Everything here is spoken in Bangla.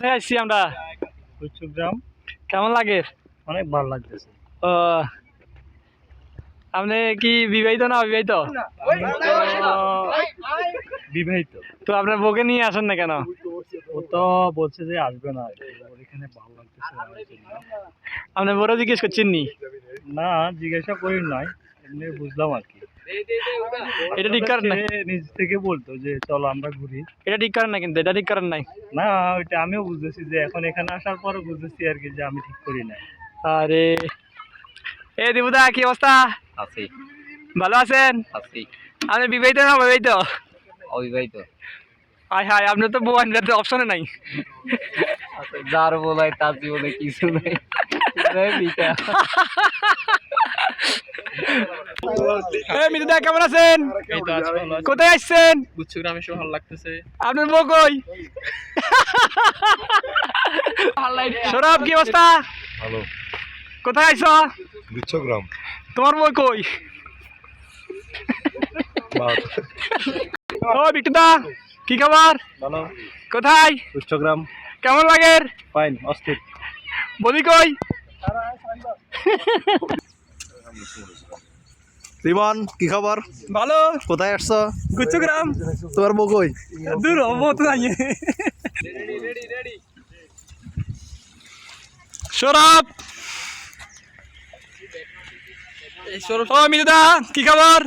কোথায় আসছি আমরা? কুচুগ্রাম। কেমন লাগে? অনেক ভালো লাগতেছে। ও, আপনি কি বিবাহিত না অবিবাহিত? বিবাহিত। তো আপনার বউকে নিয়ে আসেন না কেন? ও তো বলছে যে আসবে না, ওর এখানে ভালো লাগতেছে না এই জন্য। আপনি বড় জিজ্ঞেস করছেন নি? না, জিজ্ঞাসা করি নাই, এমনি বুঝলাম আর কি। এটা ঠিক করেন না, সে নিজ থেকে বলতো যে চলো আমরা ঘুরি। এটা ঠিক করেন না, কিন্তু এটা ঠিক করেন নাই। না, ওইটা আমিও বুঝতেছি যে এখন এখানে আসার পরে বুঝতেছি আর কি যে আমি ঠিক করি নাই। আরে এ দিবুদা, কি অবস্থা? আছি ভালো আছেন? আছি আপনি বিবাহিত না অবিবাহিত? অবিবাহিত। হায় হায়, আপনার তো বউ আনবার তো অপশনে নাই। যার বলাই তার জীবনে কিছু নাই। মিতুদা, কেমন আছেন? কোথায় আসছেন? কুচুগ্রামে এসে ভালো লাগতেছে। আপনার বউ কই? সৌরভ, কি অবস্থা? ভালো। কোথায় আইছো? গুচ্ছগ্রাম। তোমার বউ কই? ও বিটুদা, কি খবর? ভালো। কোথায়? কুচুগ্রাম। কেমন লাগে? ফাইন, অস্থির। বলি কই? রিমন, কি খবর? ভালো। কোথায় আসছো? গুচ্ছগ্রাম। তোমার বউ কই? দূর হবো তো নাই। সৌরভ, ও মিতুদা, কি খবর?